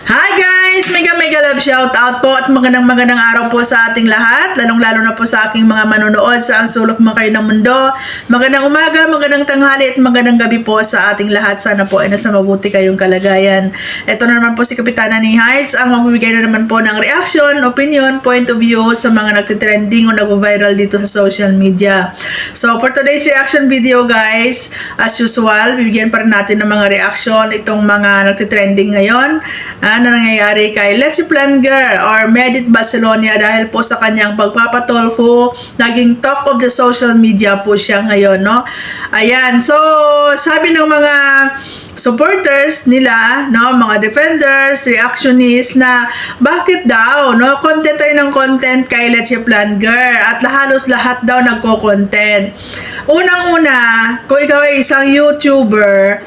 Hi guys! Mega love shout out po at magandang araw po sa ating lahat, lalong-lalo na po sa aking mga manonood sa ang sulok mo kayo ng mundo. Magandang umaga, magandang tanghali at magandang gabi po sa ating lahat. Sana po ay nasa mabuti kayong kalagayan. Ito na naman po si Kapitana ni Heights ang magbibigay na naman po ng reaction, opinion, point of view sa mga nagtitrending o nag-viral dito sa social media. So for today's reaction video guys, as usual, bibigyan pa rin natin ng mga reaction itong mga nagtitrending ngayon na nangyayari kay Let's Plan Girl or Medit Barcelonia dahil po sa kanyang pagpapatolfo, naging talk of the social media po siya ngayon, no? Ayan, so sabi ng mga supporters nila, no, mga defenders, reactionists na bakit daw, no, content tayo ng content kay Let's Plan Girl at halos lahat daw nagko-content. Unang-una, kung ikaw ay isang YouTuber,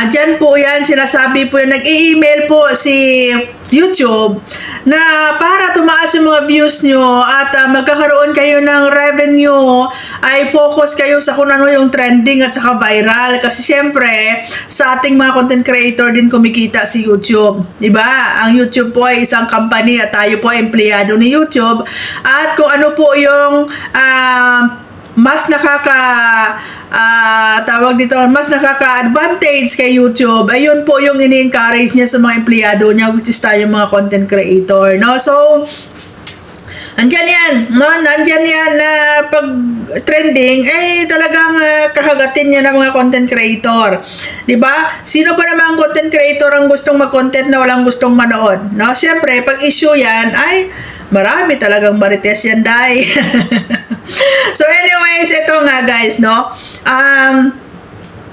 dyan po yan, sinasabi po yan, nag-i-email po si YouTube na para tumaas yung mga views nyo at magkakaroon kayo ng revenue, ay focus kayo sa kung ano yung trending at saka viral. Kasi syempre, sa ating mga content creator din kumikita si YouTube. Diba? Ang YouTube po ay isang company at tayo po ay empleyado ni YouTube. At kung ano po yung mas mas nakaka-advantage kay YouTube, ayun po yung ini-encourage niya sa mga empleyado niya, which is tayo mga content creator, no? So, nandyan yan, no? Nandyan yan na pag trending, talagang kakagatin niya ng mga content creator. Diba? Sino ba naman ang content creator ang gustong mag-content na walang gustong manood? No? Siyempre, pag issue yan, ay marami talagang marites yan, dai. So anyways, ito nga guys, no?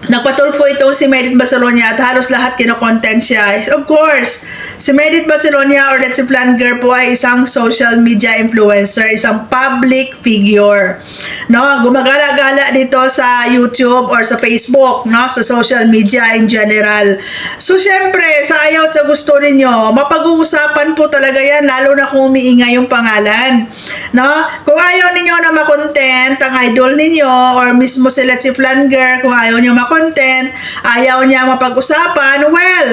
Nagpatulfo ito si Medit Barcelonia at halos lahat kino-content siya. Of course, si Medit Barcelonia or Let's Plan Girl po ay isang social media influencer, isang public figure. No, gumagala-gala dito sa YouTube or sa Facebook, no, sa social media in general. So syempre, sa ayaw at sa gusto ninyo, mapag-uusapan po talaga yan, lalo na kung umiingay yung pangalan. No? Kung ayaw ninyo na ma-content ang idol ninyo or mismo si Let's Plan Girl, kung ayaw niyo content, ayaw niya mapag-usapan, well,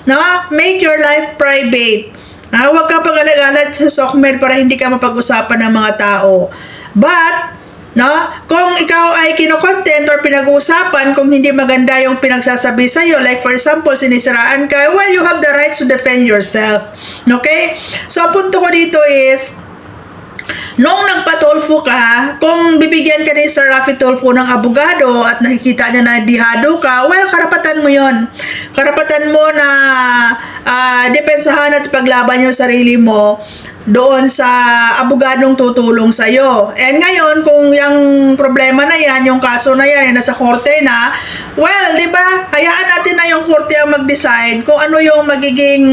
no, make your life private. Huwag ka pag-alagalat sa SOCMED para hindi ka mapag-usapan ng mga tao. But, no, kung ikaw ay kino-content or pinag-uusapan, kung hindi maganda yung pinagsasabi sa'yo, like for example, sinisiraan ka, well, you have the rights to defend yourself. Okay? So, ang punto ko dito is, noong nagpatulfo ka, kung bibigyan ka ni Sir Rafi Tulfo ng abogado at nakikita niya na dihado ka, well, karapatan mo yon. Karapatan mo na depensahan at paglaban yung sarili mo doon sa abogadong tutulong sa'yo. And ngayon, kung yung problema na yan, yung kaso na yan, nasa korte na, well, di ba, hayaan natin na yung korte ang mag-decide kung ano yung magiging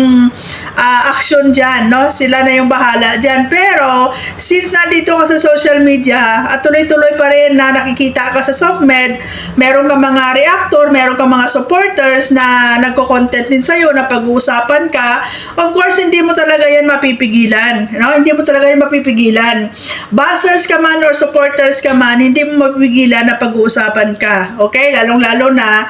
action dyan, no? Sila na yung bahala dyan. Pero, since nandito ka sa social media at tuloy-tuloy pa rin na nakikita ka sa SOCMED, meron ka mga reactor, meron ka mga supporters na nagko-content din sa'yo, na pag-uusapan ka, of course, hindi mo talaga yan mapipigilan. No? Hindi mo talaga yan mapipigilan. Buzzers ka man or supporters ka man, hindi mo mapipigilan na pag-uusapan ka. Okay? Lalong-lalo na,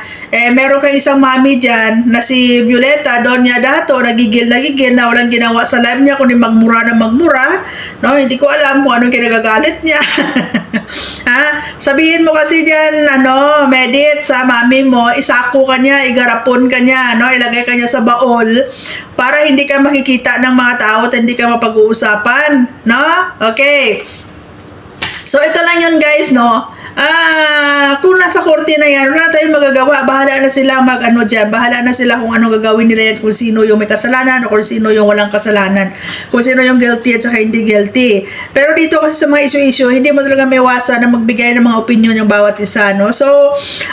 meron kang isang mami dyan na si Violeta Doña Dato, nagigil na walang ginawa sa live niya kundi magmura na magmura. No? Hindi ko alam kung anong kinagagalit niya. Sabihin mo kasi dyan, Medit, sa mami mo, isako ka niya, igarapon ka niya, no? Ilagay ka niya sa baol para hindi ka makikita ng mga tao at hindi ka mapag-uusapan, no? Okay. So, ito lang yun guys, no? Kung nasa korte na yan, wala na tayong magagawa. Bahala na sila dyan. Bahala na sila kung anong gagawin nila yan, kung sino yung may kasalanan o kung sino yung walang kasalanan. Kung sino yung guilty at saka hindi guilty. Pero dito kasi sa mga issue-issue, hindi mo talaga may iwasan na magbigay ng mga opinion yung bawat isa, no? So,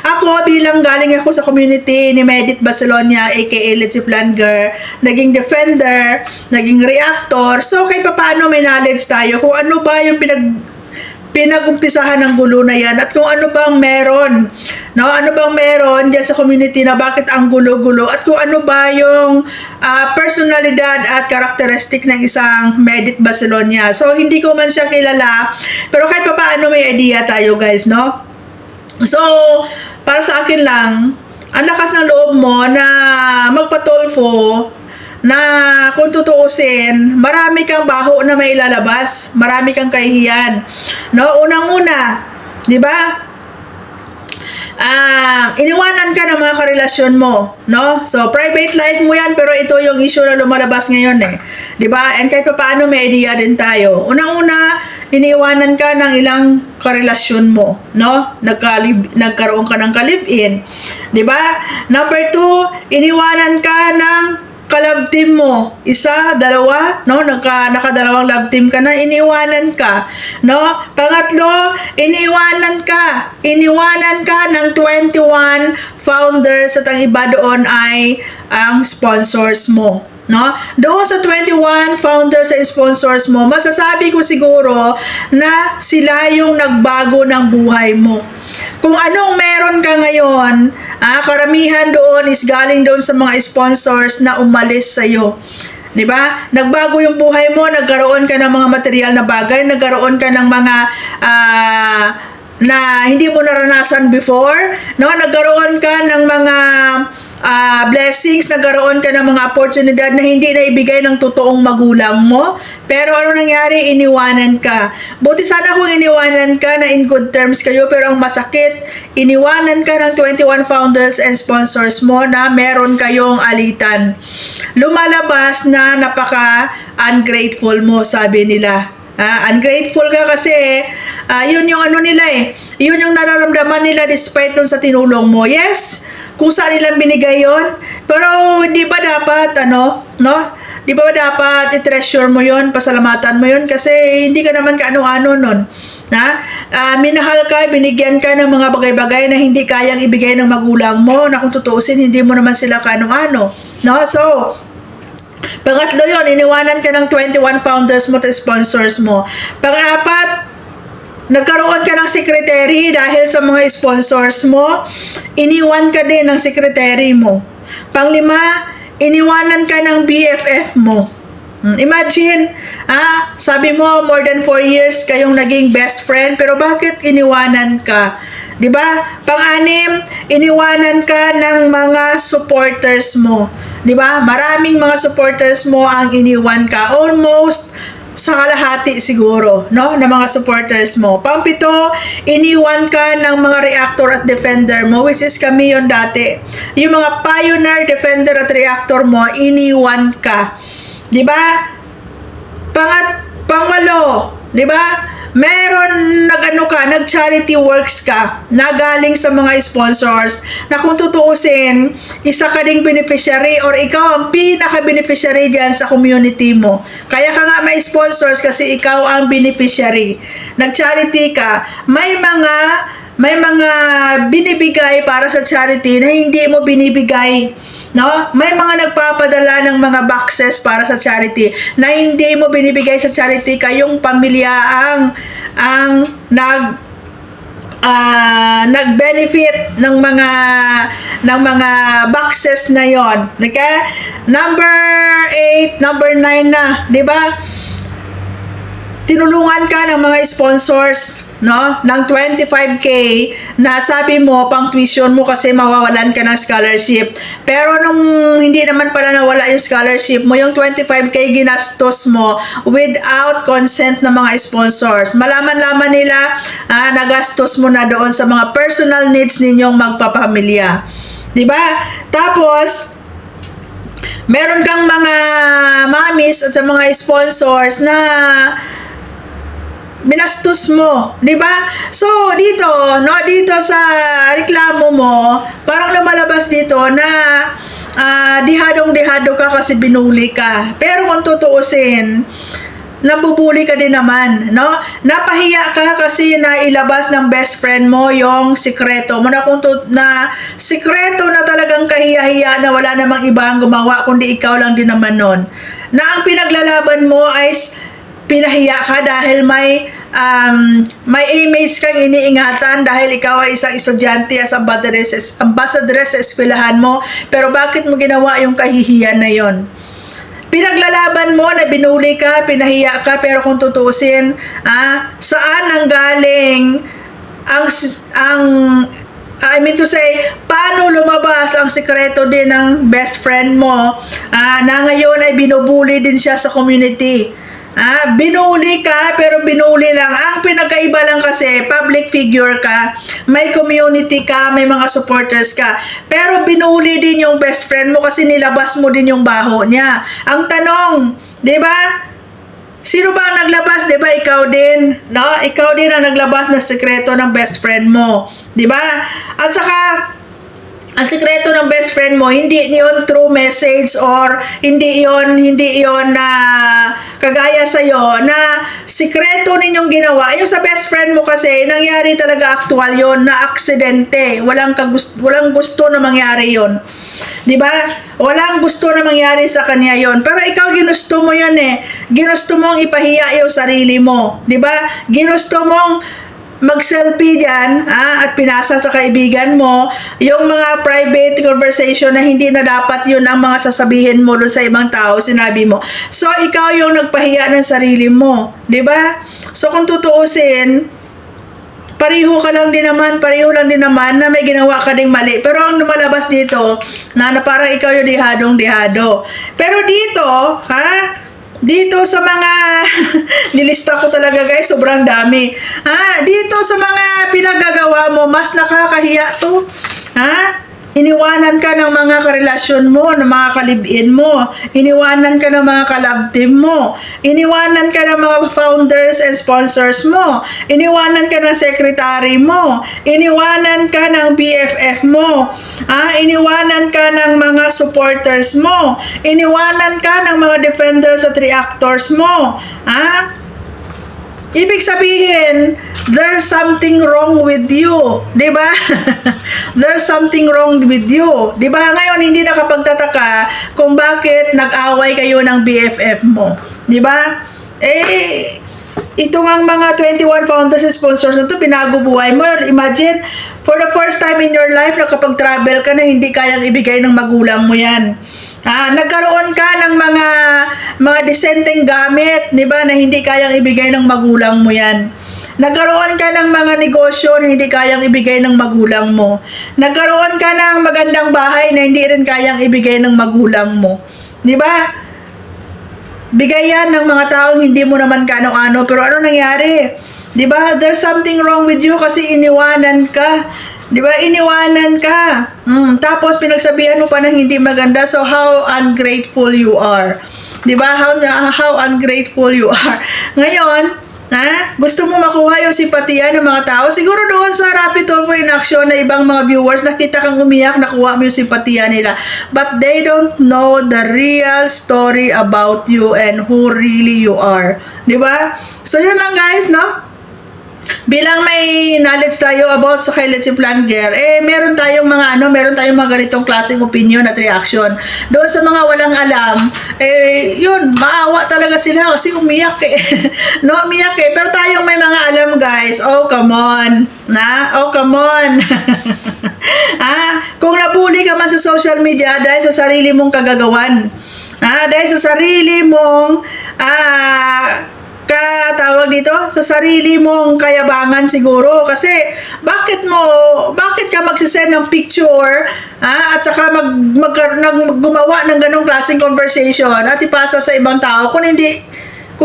ako bilang galing ako sa community ni Medit Barcelonia, aka Let's Plan Girl, naging defender, naging reactor. So, kahit paano may knowledge tayo kung ano ba yung pinag-umpisahan ng gulo na yan at kung ano bang meron, no? Ano bang meron dyan sa community na bakit ang gulo-gulo at kung ano ba yung personalidad at karakteristik ng isang Medit Barcelonia. So, hindi ko man siya kilala, pero kahit paano may idea tayo guys, no? So, para sa akin lang, ang lakas ng loob mo na magpatulfo na kung tutuusin, marami kang baho na may ilalabas, marami kang kahihiyan. No, unang-una, 'di ba? Iniwanan ka ng mga karelasyon mo, no? So, private life mo yan, pero ito yung issue na lumalabas ngayon eh. 'Di ba? And kahit paano may idea din tayo. Unang-una, iniwanan ka ng ilang karelasyon mo, no? Nagkaroon ka ng ka-live-in. 'Di ba? Number 2, iniwanan ka ng ka-love team mo. Isa, dalawa, no? Nakadalawang love team ka na, iniwanan ka, no? Pangatlo, iniwanan ka. Iniwanan ka ng 21 founders at ang iba doon ay ang sponsors mo. No? Doon sa 21 founders and sponsors mo, masasabi ko siguro na sila yung nagbago ng buhay mo. Kung anong meron ka ngayon, karamihan doon is galing doon sa mga sponsors na umalis sa'yo. 'Di ba? Nagbago yung buhay mo, nagkaroon ka ng mga material na bagay, nagkaroon ka ng mga na hindi mo naranasan before, no? Nagkaroon ka ng mga blessings, nagkaroon ka ng mga oportunidad na hindi na ibigay ng totoong magulang mo. Pero ano nangyari? Iniwanan ka. Buti sana kung iniwanan ka na in good terms kayo, pero ang masakit, iniwanan ka ng 21 founders and sponsors mo na meron kayong alitan. Lumalabas na napaka-ungrateful mo, sabi nila. Ungrateful ka kasi yun yung ano nila eh. Yun yung nararamdaman nila despite dun sa tinulong mo. Yes, kung saan nilang binigay yon, pero hindi ba dapat no? Di ba dapat i-treasure mo yon, pasalamatan mo yon, kasi hindi ka naman kaano-ano nun. Minahal ka, binigyan ka ng mga bagay-bagay na hindi kayang ibigay ng magulang mo, na kung tutuusin, hindi mo naman sila kaano-ano. No? So, pangatlo yon, iniwanan ka ng 21 founders mo at sponsors mo. Pang-apat, nagkaroon ka ng secretary dahil sa mga sponsors mo, iniwan ka din ng secretary mo. Panglima, iniwanan ka ng BFF mo. Imagine, sabi mo more than 4 years kayong naging best friend, pero bakit iniwanan ka? 'Di ba? Pang-anim, iniwanan ka ng mga supporters mo. 'Di ba? Maraming mga supporters mo ang iniwan ka. Almost sa kalahati siguro, no, ng mga supporters mo. Pang-pito, iniwan ka ng mga reactor at defender mo, which is kami yon dati. Yung mga pioneer, defender at reactor mo, iniwan ka. 'Di ba? Pangwalo, 'di ba? Meron nag-charity works ka na galing sa mga sponsors na kung tutuusin, isa ka ding beneficiary or ikaw ang pinaka-beneficiary diyan sa community mo. Kaya ka nga may sponsors kasi ikaw ang beneficiary. Nag-charity ka, may mga binibigay para sa charity na hindi mo binibigay. No? May mga nagpapadala ng mga boxes para sa charity na hindi mo binibigay sa charity. Kayong pamilya ang nag-benefit ng mga boxes na yon. Okay? Number 8, number 9 na, 'di ba? Tinulungan ka ng mga sponsors, no, ng 25K na sabi mo pang tuition mo kasi mawawalan ka ng scholarship. Pero nung hindi naman pala nawala yung scholarship mo, yung 25K ginastos mo without consent ng mga sponsors. Malaman-laman nila, nagastos mo na doon sa mga personal needs ninyong magpapamilya. 'Di ba? Tapos meron kang mga mommies at sa mga sponsors na binastos mo, 'di ba? So dito sa reklamo mo, parang lumalabas dito na dihadong-dihado ka kasi binuli ka. Pero kung tutuusin, nabubuli ka din naman, no? Napahiya ka kasi nailabas ng best friend mo yung sikreto mo na sikreto na talagang kahiya-hiya na wala namang iba ang gumawa kundi ikaw lang din naman nun. Na ang pinaglalaban mo ay pinahiya ka dahil may image kang iniingatan dahil ikaw ay isang estudyante as ambassadress sa eskwelahan mo, pero bakit mo ginawa yung kahihiyan na yon? Pinaglalaban mo na binuli ka, pinahiya ka, pero kung tutusin, saan ang galing ang I mean to say, paano lumabas ang sikreto din ng best friend mo na ngayon ay binubuli din siya sa community. Binuli ka, pero binuli lang. Ang pinagkaiba lang kasi, public figure ka, may community ka, may mga supporters ka. Pero binuli din yung best friend mo kasi nilabas mo din yung baho niya. Ang tanong, di ba? Sino ba ang naglabas? Di ba ikaw din? No? Ikaw din ang naglabas ng sekreto ng best friend mo. Di ba? At saka, ang sekreto ng best friend mo, hindi yun through message or hindi yon na kagaya sa'yo na sikreto ninyong ginawa. Yung sa best friend mo kasi, nangyari talaga actual yon na aksidente. Walang gusto na mangyari yon. Di ba? Walang gusto na mangyari sa kanya yon. Pero ikaw ginusto mo yon eh. Ginusto mong ipahiya yung sarili mo. Di ba? Ginusto mong mag-selfie dyan at pinasa sa kaibigan mo yung mga private conversation na hindi na dapat yun ang mga sasabihin mo doon sa ibang tao, sinabi mo. So, ikaw yung nagpahiya ng sarili mo. Diba? So, kung tutuusin, pareho lang din naman na may ginawa ka ding mali. Pero ang lumalabas dito, na parang ikaw yung dihadong-dihado. Pero dito, dito sa mga nilista ko talaga guys, sobrang dami. Dito sa mga pinagagawa mo, mas nakakahiya to. Iniwanan ka ng mga karelasyon mo, ng mga kalibin mo. Iniwanan ka ng mga kalab team mo. Iniwanan ka ng mga founders and sponsors mo. Iniwanan ka ng secretary mo. Iniwanan ka ng BFF mo. Iniwanan ka ng mga supporters mo. Iniwanan ka ng mga defenders at reactors mo. Ibig sabihin, there's something wrong with you. Diba? There's something wrong with you. Diba? Ngayon, hindi nakapagtataka kung bakit nag-away kayo ng BFF mo. Diba? Itong ang mga 21 founders and sponsors na ito, pinago buhay mo. Imagine, for the first time in your life, nakapag-travel ka na hindi kayang ibigay ng magulang mo yan. Nagkaroon ka ng mga disenteng gamit, di ba, na hindi kayang ibigay ng magulang mo yan. Nagkaroon ka ng mga negosyo na hindi kayang ibigay ng magulang mo. Nagkaroon ka ng magandang bahay na hindi rin kayang ibigay ng magulang mo. Di ba? Bigay yan ng mga taong hindi mo naman kano-ano, pero ano nangyari? Di ba? There's something wrong with you kasi iniwanan ka. Di ba? Iniwanan ka. Tapos pinagsabihan mo pa ng hindi maganda. So how ungrateful you are. Di ba? How ungrateful you are. Ngayon, gusto mo makuha yung simpatiya ng mga tao? Siguro doon sa Rapid Tulfo in Action na ibang mga viewers, nakita kang umiyak, nakuha mo yung simpatiya nila. But they don't know the real story about you and who really you are. Di ba? So yun lang guys, no? Bilang may knowledge tayo about sa kay Let's Planger, meron tayong mga ganitong klaseng opinion at reaction. Doon sa mga walang alam, yun, maawa talaga sila kasi umiyak no, umiyak Pero tayong may mga alam guys, oh come on, oh come on. Kung nabully ka man sa social media dahil sa sarili mong kagagawan, dahil sa sarili mong tawag dito, sa sarili mong kayabangan siguro. Kasi, bakit ka magsisend ng picture, at saka gumawa ng ganong klaseng conversation at ipasa sa ibang tao kung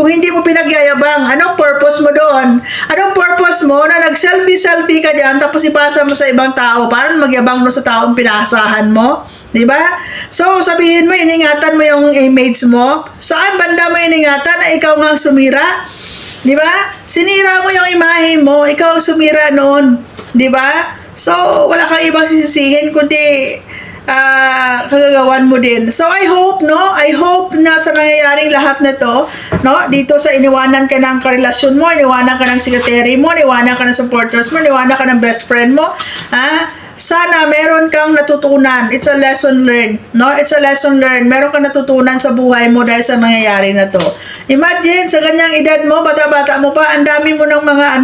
hindi mo pinagyayabang? Anong purpose mo doon? Anong purpose mo na nag-selfie ka dyan tapos ipasa mo sa ibang tao para magyabang mo sa taong pinasahan mo? Diba? So, sabihin mo, iningatan mo yung image mo. Saan banda mo iningatan na ikaw nga ang sumira? Diba? Sinira mo yung imahe mo, ikaw ang sumira noon. Diba? So, wala kang ibang sisisihin kundi kagagawan mo din. So, I hope na sa nangyayaring lahat na to, no? Dito sa iniwanan ka ng karelasyon mo, iniwanan ka ng secretary mo, iniwanan ka ng supporters mo, iniwanan ka ng best friend mo, sana meron kang natutunan. It's a lesson learned, no? It's a lesson learned. Meron kang natutunan sa buhay mo dahil sa nangyayari na to. Imagine, sa ganyang edad mo, bata-bata mo pa, ang dami mo ng mga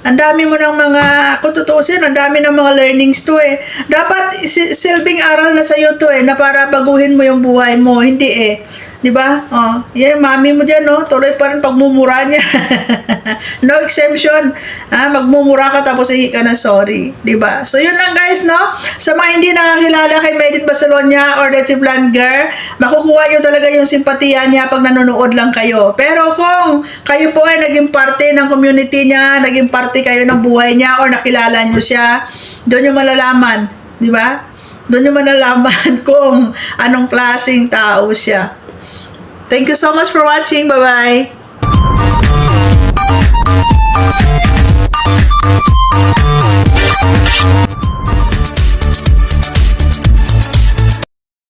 ang dami mo ng mga, kung tutuusin, ang dami ng mga learnings to Dapat silbing aral na sa'yo to na para baguhin mo yung buhay mo. Hindi Di ba? Oh, yan, mami mo dyan, no? Tuloy pa rin pagmumura niya. No exemption. Magmumura ka tapos hihi ka na sorry. Di ba? So, yun lang guys, no? Sa mga hindi nakakilala kay Maydit Basalonia or Let's Say Vlogger, makukuha nyo talaga yung simpatiya niya pag nanonood lang kayo. Pero kung kayo po ay naging parte ng community niya, naging parte kayo ng buhay niya or nakilala nyo siya, doon yung malalaman. Di ba? Doon yung malalaman kung anong klaseng tao siya. Thank you so much for watching. Bye-bye.